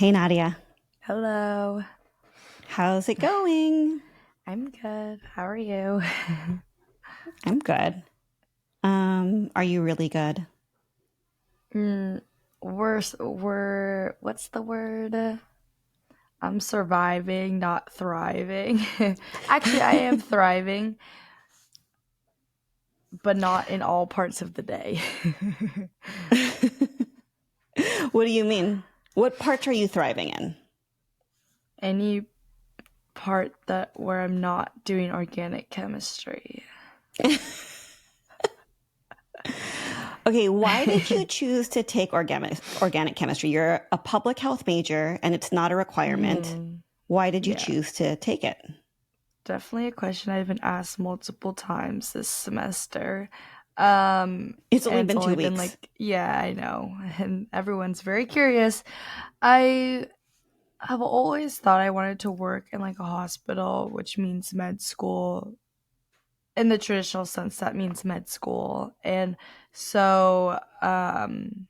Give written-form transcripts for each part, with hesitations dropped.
Hey Nadia, Hello. how's it going? I'm good. How are you? I'm good. Are you really good? mm, what's the word? I'm surviving, not thriving. Actually, I am thriving, but not in all parts of the day. What do you mean? What parts are you thriving in? Any part that where I'm not doing organic chemistry. Okay, why did you choose to take organic chemistry? You're a public health major and it's not a requirement. hmm Why did you Yeah, choose to take it? definitely a question I've been asked multiple times this semester. It's only And it's been two only been weeks. like, yeah, I know. And everyone's very curious. I have always thought I wanted to work in like a hospital, which means med school. In the traditional sense, that means med school. And so I'm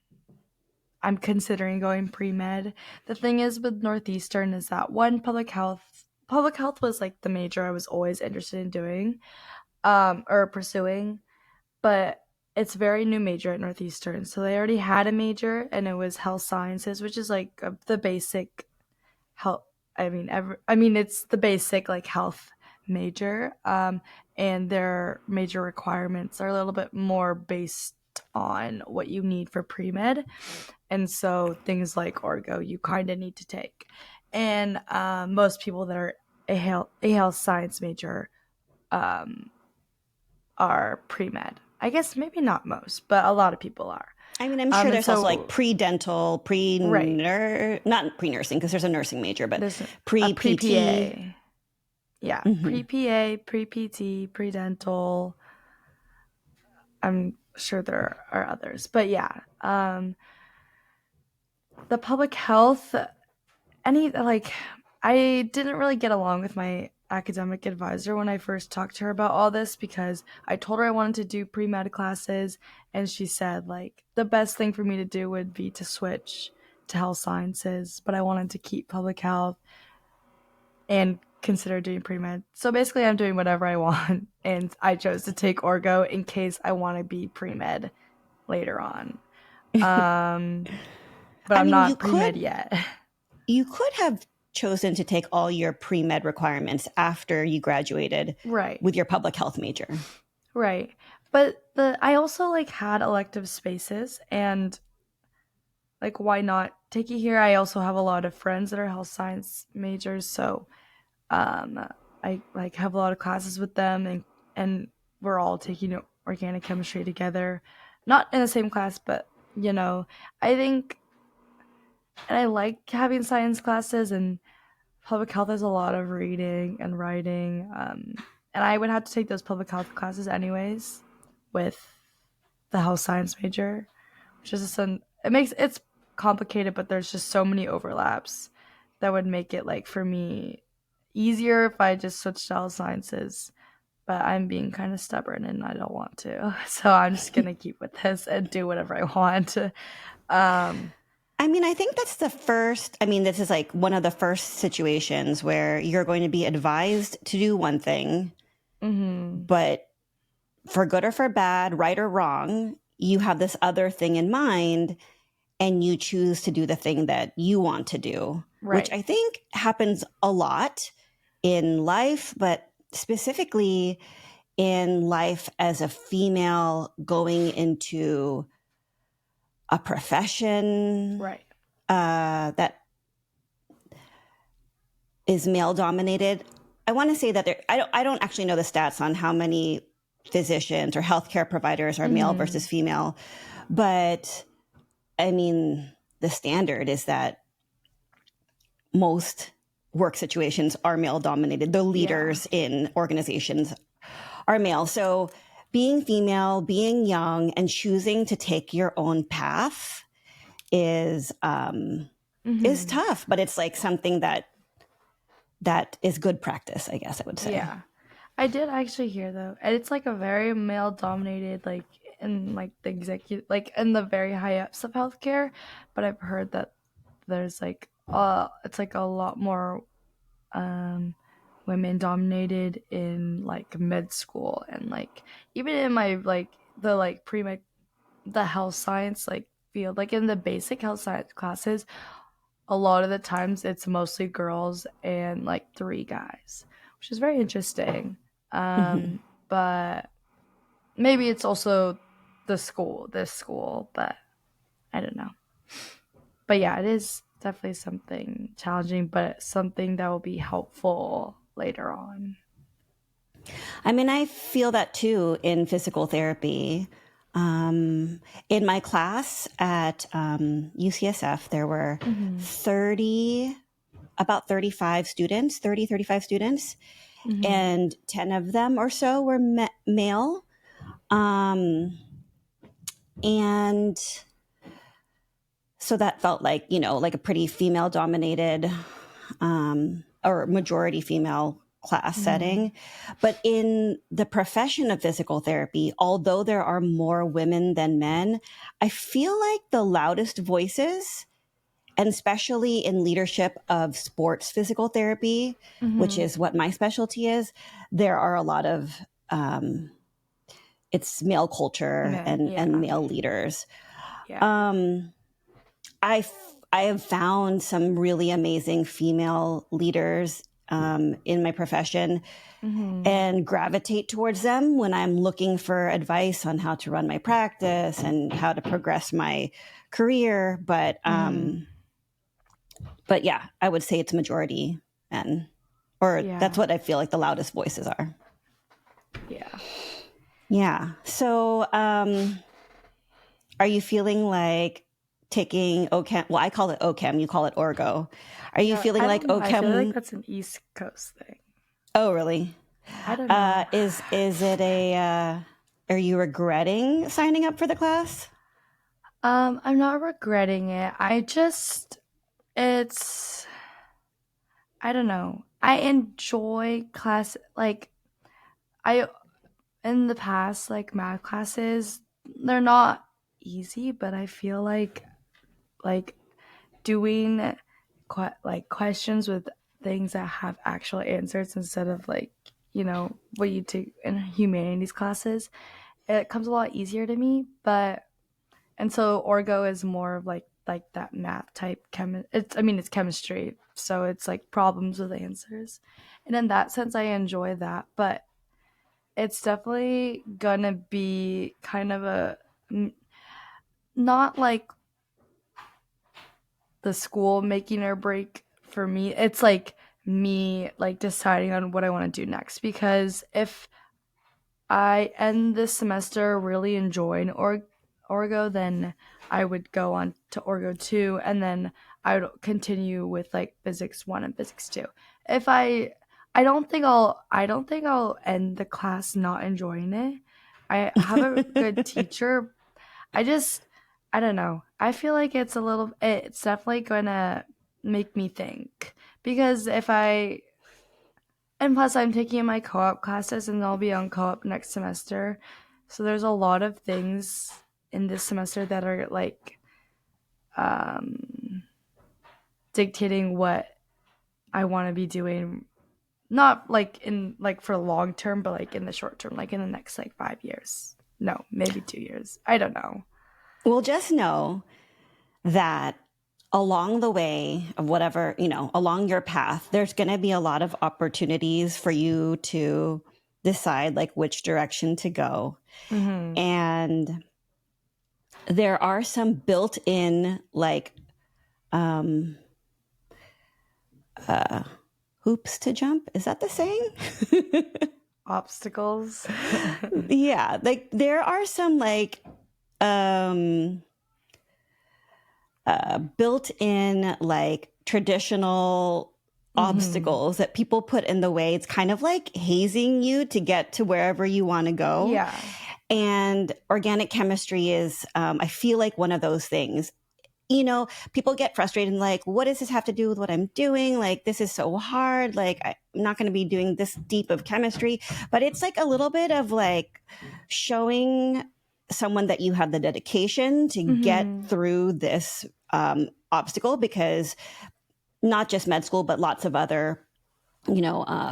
considering going pre-med. The thing is with Northeastern is that one, public health was like the major I was always interested in doing or pursuing, but it's very new major at Northeastern. So they already had a major, and it was health sciences, which is like the basic health. It's the basic like health major, and their major requirements are a little bit more based on what you need for pre med, and so things like orgo you kind of need to take, and most people that are a health science major um, are pre-med. I guess maybe not most, but a lot of people are. I mean, I'm sure And there's also like so, pre-dental, right, not pre-nursing because there's a nursing major, but there's a pre-PT. pre-PA. Yeah, Hmm. pre-PA, pre-PT, pre-dental. I'm sure there are others. But yeah, the public health, any, like, I didn't really get along with my academic advisor when I first talked to her about all this because I told her I wanted to do pre-med classes, and she said like the best thing for me to do would be to switch to health sciences, but I wanted to keep public health and consider doing pre-med. So basically I'm doing whatever I want, and I chose to take orgo in case I want to be pre-med later on. Um but I I'm mean, not pre-med yet. you could have chosen to take all your pre-med requirements after you graduated Right. with your public health major. Right. But the I also like had elective spaces, and like why not take it here? I also have a lot of friends that are health science majors, so um I like have a lot of classes with them, and we're all taking organic chemistry together. Not in the same class, but you know, I think, and I like having science classes, and public health is a lot of reading and writing, and I would have to take those public health classes anyways with the health science major, which is it's complicated, but there's just so many overlaps that would make it like for me easier if I just switched to health sciences. But I'm being kind of stubborn and I don't want to, so I'm just gonna keep with this and do whatever I want. Um, I mean, I think that's the first, I mean, this is like one of the first situations where you're going to be advised to do one thing, hmm but for good or for bad, right or wrong, you have this other thing in mind and you choose to do the thing that you want to do, which right. I think happens a lot in life, but specifically in life as a female going into a profession Right. that is male dominated. I want to say that I don't actually know the stats on how many physicians or healthcare providers are male hmm versus female, but I mean, the standard is that most work situations are male dominated. The Yeah. leaders in organizations are male. So being female, being young, and choosing to take your own path is hmm tough, but it's like something that is good practice, I guess I would say. Yeah. I did actually hear though, and it's like a very male dominated, like in like the executive, like in the very high ups of healthcare. But I've heard that there's like it's like a lot more um women dominated in like mid school, and like even in my like the like pre med, the health science like field, like in the basic health science classes, a lot of the times it's mostly girls and like three guys, which is very interesting. Mhm. But maybe it's also this school, but I don't know. But yeah, it is definitely something challenging, but something that will be helpful later on. I mean, I feel that too in physical therapy. In my class at UCSF, there were Mm-hmm. 30, about 35 students, 30, 35 students, Mm-hmm. and 10 of them or so were male. Um, and so that felt like, like a pretty female dominated or majority female class Mm-hmm. setting. But in the profession of physical therapy, although there are more women than men, I feel like the loudest voices, and especially in leadership of sports physical therapy, which Mm-hmm. is what my specialty is, there are a lot of it's male culture Men, and yeah, male leaders. yeah. Um, I have found some really amazing female leaders in my profession Mm-hmm. and gravitate towards them when I'm looking for advice on how to run my practice and how to progress my career. Mm-hmm. But yeah, I would say it's majority men, or that's Yeah, what I feel like the loudest voices are. yeah. Yeah. So, are you feeling like taking OChem? Well, I call it OChem. You call it Orgo. Are you Yeah, feeling I like don't know. I feel like OChem? that's an East Coast thing. Oh, really? I don't know. Is it a? Are you regretting signing up for the class? I'm not regretting it. It's, I don't know. I enjoy class, like, I, in the past, like, math classes, they're not easy, but I feel like, doing, like, questions with things that have actual answers instead of, like, what you do in humanities classes, it comes a lot easier to me, but and so orgo is more of like that math type it's, I mean, it's chemistry, so it's like problems with answers, and in that sense I enjoy that, but it's definitely gonna be kind of a not like the school making or break for me. It's like me like deciding on what I want to do next, because if I end this semester really enjoying Orgo, then I would go on to Orgo 2, and then I would continue with like Physics 1 and Physics 2. If I don't think I'll end the class not enjoying it. I have a good teacher. I just I don't know. I feel like it's definitely going to make me think, because if I and plus, I'm taking my co op classes and I'll be on co op next semester. So there's a lot of things in this semester that are like um, dictating what I want to be doing. Not like in like for long term, but like in the short term, like in the next like 5 years. No, maybe 2 years. I don't know. Well, just know that along the way of whatever, along your path, there's going to be a lot of opportunities for you to decide like which direction to go. Mm-hmm. And there are some built in like um, uh, hoops to jump. Is that the saying? Obstacles. Yeah. Like there are some like um, built in like traditional Mm-hmm. obstacles that people put in the way. It's kind of like hazing you to get to wherever you want to go. Yeah. And organic chemistry is, I feel like one of those things. People get frustrated and like, what does this have to do with what I'm doing? Like, this is so hard. Like, I'm not going to be doing this deep of chemistry. But it's like a little bit of like showing someone that you have the dedication to get Mm-hmm. through this obstacle, because not just med school, but lots of other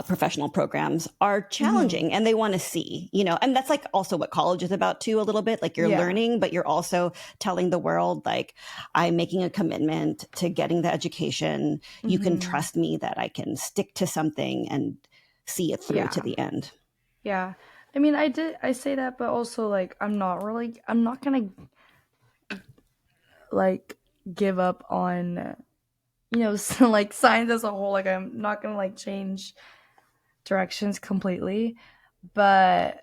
professional programs are Hmm. challenging and they want to see, and that's like also what college is about too, a little bit. Like you're Yeah. learning, but you're also telling the world, like, I'm making a commitment to getting the education. You can Hmm. trust me that I can stick to something and see it through to Yeah. the end. Yeah. I mean, I say that, but also like I'm not gonna like give up on so, like science as a whole. Like I'm not gonna like change directions completely, but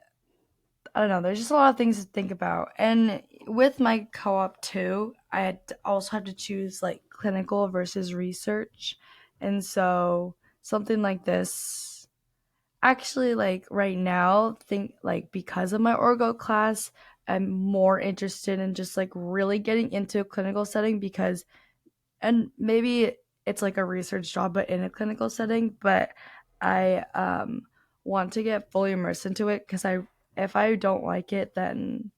I don't know. There's just a lot of things to think about, and with my co-op too, also had to choose like clinical versus research, and so something like this. Actually, like right now, think like because of my orgo class, I'm more interested in just like really getting into a clinical setting because and maybe it's like a research job but in a clinical setting, but I want to get fully immersed into it because I if I don't like it, then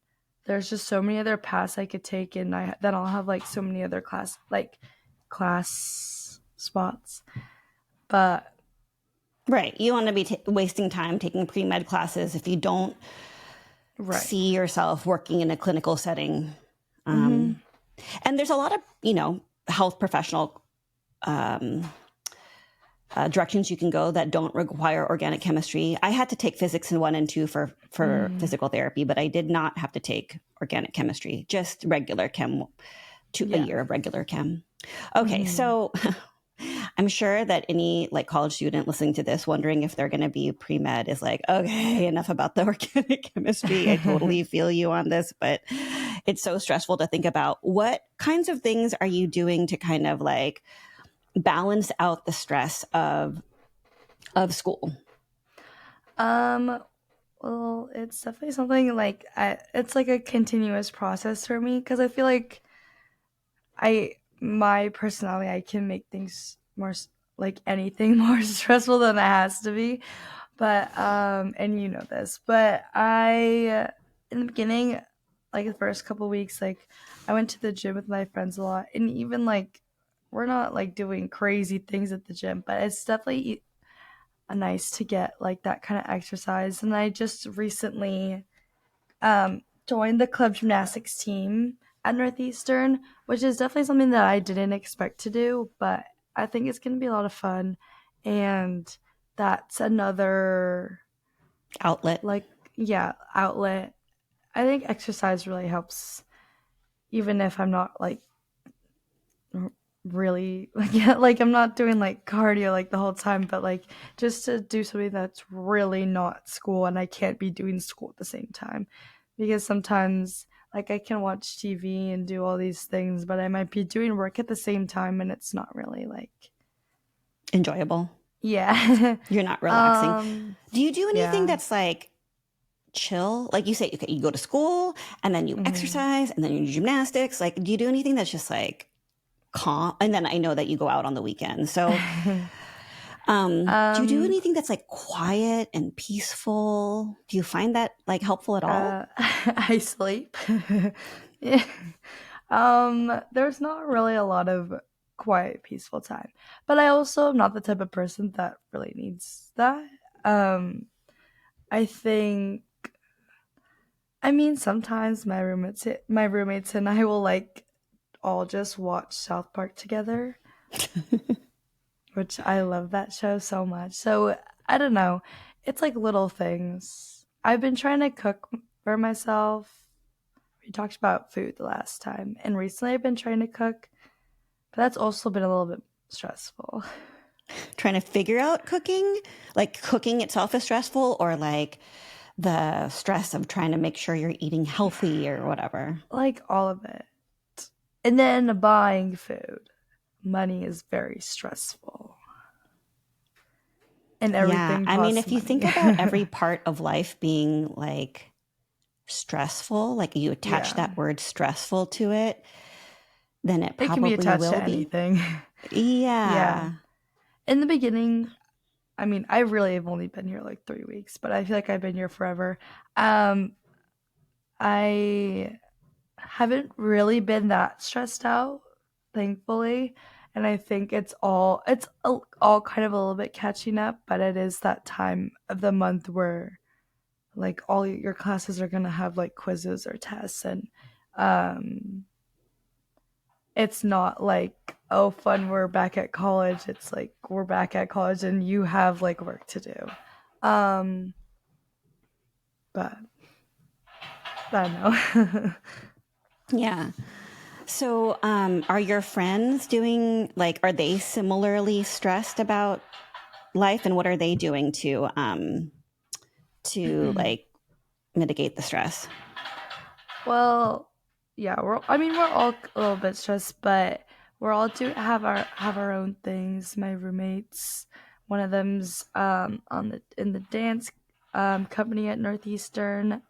there's just so many other paths I could take, and then I'll have like so many other class spots. But Right. You want to be wasting time taking pre-med classes if you don't right. see yourself working in a clinical setting. Mm-hmm. um, and there's a lot of health professional um, directions you can go that don't require organic chemistry. I had to take physics in 1 and 2 for Mm, physical therapy, but I did not have to take organic chemistry, just regular chem, a yeah. year of regular chem. Okay, Mm-hmm. so I'm sure that any like college student listening to this wondering if they're going to be pre-med is like, okay, enough about the organic chemistry. I totally feel you on this, but it's so stressful to think about. What kinds of things are you doing to kind of like balance out the stress of school? um well, it's definitely something like it's like a continuous process for me because I feel like I my personality I can make things like anything more stressful than it has to be. But and you know this, but I in the beginning, like the first couple weeks, like I went to the gym with my friends a lot, and even like we're not like doing crazy things at the gym, but it's definitely nice to get like that kind of exercise. And I just recently joined the club gymnastics team at Northeastern, which is definitely something that I didn't expect to do, but I think it's going to be a lot of fun. And that's another, Outlet. like, yeah, outlet. I think exercise really helps, even if I'm not like really like yeah, like I'm not doing like cardio like the whole time, but like just to do something that's really not school and I can't be doing school at the same time. Because sometimes like I can watch TV and do all these things, but I might be doing work at the same time and it's not really like Enjoyable. yeah. You're not relaxing. um Do you do anything yeah. that's like chill? Like you say, okay, you go to school and then you Hmm. exercise and then you do gymnastics. Like, do you do anything that's just like calm? And then I know that you go out on the weekends. So, do you do um anything that's like quiet and peaceful? Do you find that like helpful at all? I sleep. Yeah. There's not really a lot of quiet, peaceful time. But I also am not the type of person that really needs that. Um, I think I mean sometimes my roommates and I will like all just watch South Park together, which I love that show so much. So I don't know. It's like little things. I've been trying to cook for myself. We talked about food the last time, and recently I've been trying to cook, but that's also been a little bit stressful. Trying to figure out cooking? Like cooking itself is stressful, or like the stress of trying to make sure you're eating healthy or whatever? Like all of it. And then buying food. Money is very stressful. And Yeah. everything I mean, costs if you think money. about every part of life being like stressful, like you attach Yeah. that word stressful to it, then it It can be probably attached to will be. anything. Yeah. Yeah. In the beginning, I mean, I really have only been here like 3 weeks, but I feel like I've been here forever. Um, I haven't really been that stressed out, thankfully. and I think all kind of a little bit catching up, but it is that time of the month where like all your classes are gonna have like quizzes or tests, and um, it's not like, oh fun, we're back at college. It's like we're back at college and you have like work to do. Um, but I don't know. Yeah. So, are your friends doing like, are they similarly stressed about life, and what are they doing to like mitigate the stress? Well, yeah, we're all a little bit stressed, but we're all do have our own things. My roommates, one of them's on the in the dance company at Northeastern,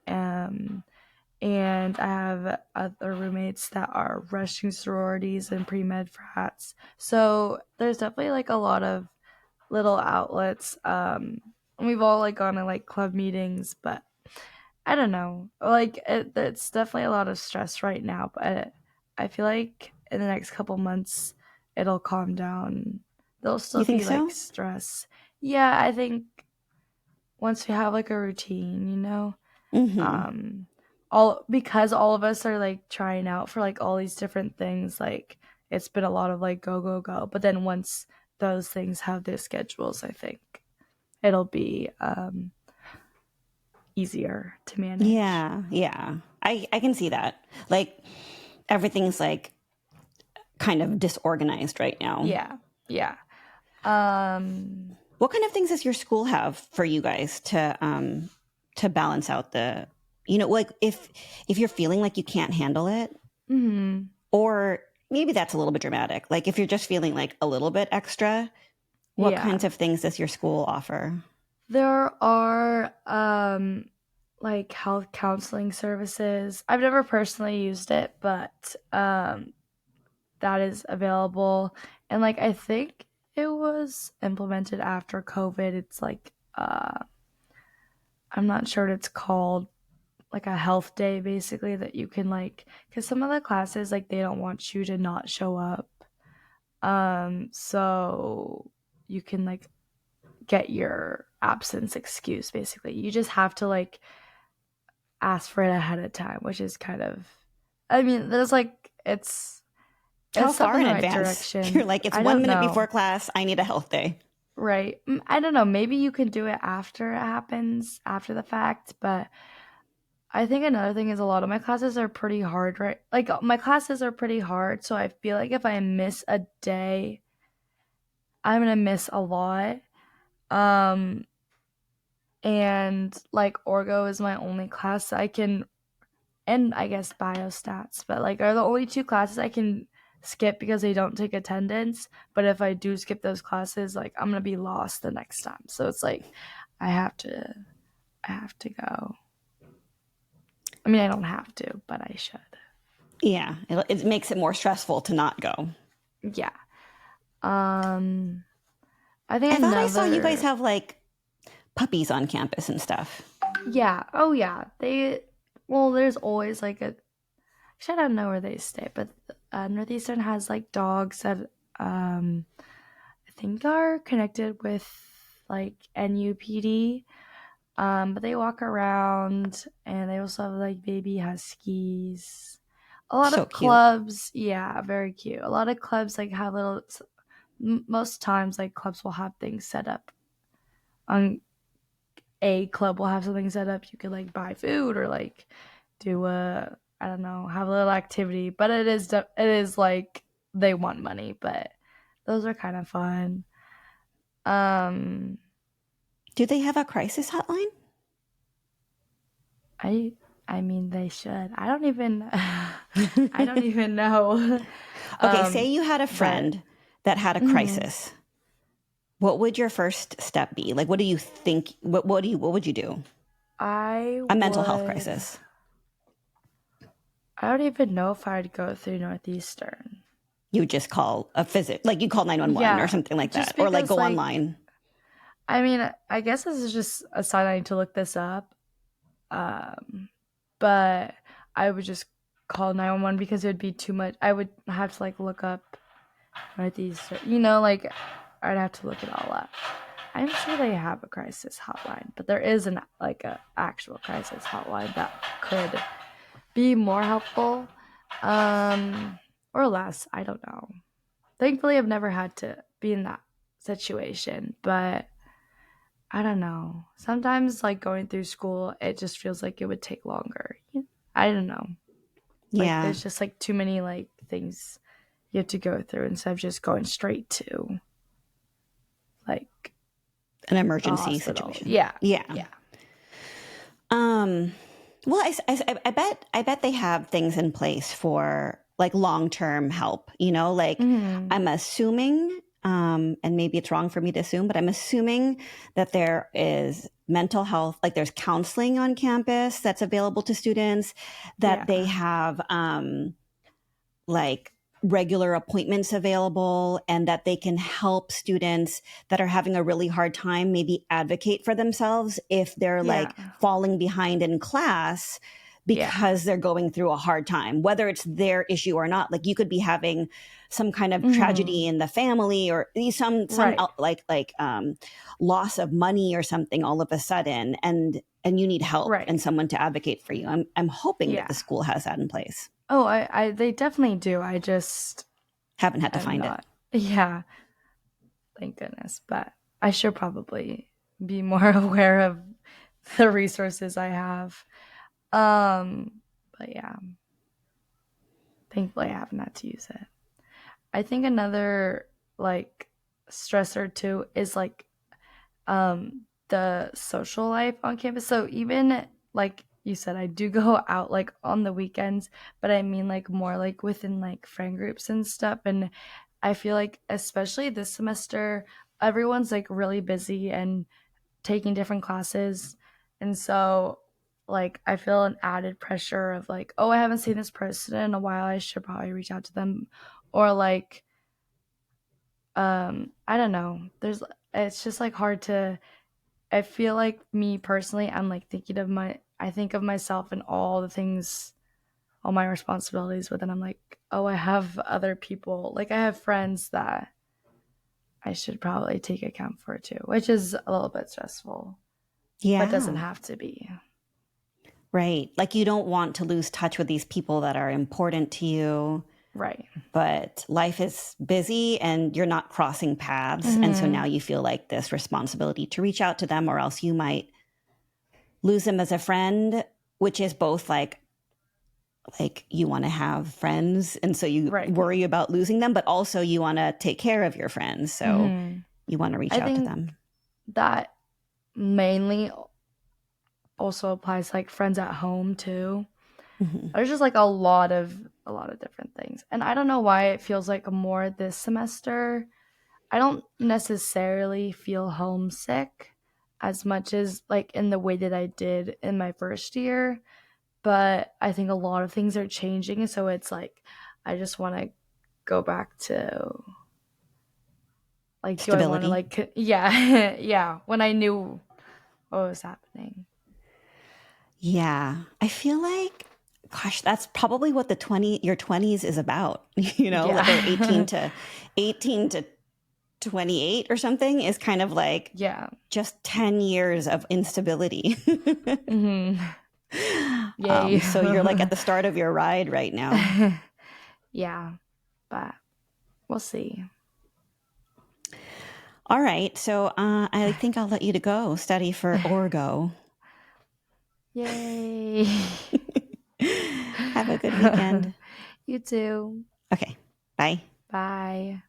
and I have other roommates that are rushing sororities and pre-med frats. So there's definitely like a lot of little outlets. And we've all like gone to like club meetings, but I don't know. Like it's definitely a lot of stress right now, but I feel like in the next couple months it'll calm down. There'll still You think be like so? stress. Yeah, I think once we have like a routine, Mm-hmm. um all because all of us are like trying out for like all these different things, like it's been a lot of like go go go. But then once those things have their schedules, I think it'll be easier to manage. Yeah, yeah. I can see that. Like everything's like kind of disorganized right now. Yeah. Yeah. Um, What kind of things does your school have for you guys to balance out the, like if you're feeling like you can't handle it, mhm. or maybe that's a little bit dramatic. Like if you're just feeling like a little bit extra, what kinds Yeah. of things does your school offer? There are like health counseling services. I've never personally used it, but that is available. And like I think it was implemented after COVID. It's like I'm not sure what it's called, like a health day basically, that you can like, cuz some of the classes like they don't want you to not show up. So you can like get your absence excuse basically. You just have to like ask for it ahead of time, which is kind of, I mean, there's like How it's step far in in the right advance? You're direction. like, it's I one don't minute know. before class. I need a health day. Right. I don't know. Maybe you can do it after it happens, after the fact, but I think another thing is a lot of my classes are pretty hard, right? Like my classes are pretty hard, so I feel like if I miss a day, I'm going to miss a lot. Um and like orgo is my only class I can, and I guess biostats, but like are the only two classes I can skip because they don't take attendance. But if I do skip those classes, like I'm gonna be lost the next time. So it's like I have to I have to go. I mean I don't have to, but I should. Yeah, it makes it more stressful to not go. Yeah. Um I think I thought I saw you guys another, have like puppies on campus and stuff. yeah, oh yeah. They, well there's always like a, actually I don't know where they stay, but Northeastern has like dogs that I think are connected with like NUPD. But they walk around and they also have like baby huskies. A lot So of cute. clubs, yeah, very cute. A lot of clubs like have little. Most times, like clubs will have things set up. On a club will have something set up. You could like buy food or like do a, I don't know, have a little activity. But it is like they want money, but those are kind of fun. Um, Do they have a crisis hotline? I I mean they should. I don't even I don't even know. Okay, say you had a But friend that had a mhm. crisis. What would your first step be? Like, what do you think? What would you do? I A mental health would, crisis. I don't even know if I'd go through Northeastern. You would just call a visit, like you call 911 or Yeah, something like just that, or like because go like online. I mean, I guess this is just a sign I need to look this up. Um but I would just call 911 because it would be too much. I would have to like look up Northeastern. You know, like I'd have to look it all up. I'm sure they have a crisis hotline, but there is an like a actual crisis hotline that could be more helpful, um, or less. I don't know. Thankfully, I've never had to be in that situation, but I don't know. Sometimes, like going through school, it just feels like it would take longer. I don't know. Like Yeah, there's just like too many like things you have to go through instead of just going straight to like an the emergency hospital. situation. Yeah, Yeah. yeah, Um, well, I bet they have things in place for like long term help. Like hmm, I'm assuming, and maybe it's wrong for me to assume, but I'm assuming that there is mental health, like there's counseling on campus that's available to students, that they yeah, have, like regular appointments available, and that they can help students that are having a really hard time maybe advocate for themselves if they're yeah, like falling behind in class yeah. because they're going through a hard time, whether it's their issue or not. Like you could be having some kind of tragedy Hmm. in the family, or some Right, loss of money or something all of a sudden, and you need help right. and someone to advocate for you. I'm hoping that Yeah. the school has that in place. Oh, they definitely do. I just Haven't had to am find it. not. Yeah, thank goodness. But I should probably be more aware of the resources I have. But yeah, thankfully I haven't had to use it. I think another like stressor too is like the social life on campus. So even like you said, I do go out like on the weekends, but I mean like more like within like friend groups and stuff. And I feel like especially this semester, everyone's like really busy and taking different classes. And so like I feel an added pressure of like, oh, I haven't seen this person in a while. I should probably reach out to them. Or like I don't know. There's it's just like hard to I feel like me personally, I'm like thinking of I think of myself and all the things, all my responsibilities, but then I'm like, oh, I have other people. Like I have friends that I should probably take account for too, which is a little bit stressful, but doesn't Yeah. have to be. Right. Like you don't want to lose touch with these people that are important to you, Right. but life is busy and you're not crossing paths. And so now Hmm. you feel like this responsibility to reach out to them, or else you might lose them as a friend, which is both like you want to have friends and so you Right. worry about losing them, but also you want to take care of your friends. So Hmm. you want to reach I out to think them. that mainly also applies to, like friends at home too. Hmm. There's just like a lot of different things. And I don't know why it feels like more this semester. I don't necessarily feel homesick as much as like in the way that I did in my first year, but I think a lot of things are changing, so it's like I just want to go back to like do I want to Stability. like yeah, yeah, when I knew what was happening. Yeah. I feel like, gosh, that's probably what your 20s is about, like, or Yeah. 18 to 28 or something is kind of like Yeah. just 10 years of instability. Mhm. Yay. So you're like at the start of your ride right now. Yeah, but we'll see. All right. So I think I'll let you to go study for Orgo. Yay. Have a good weekend. You too. Okay. Bye. Bye.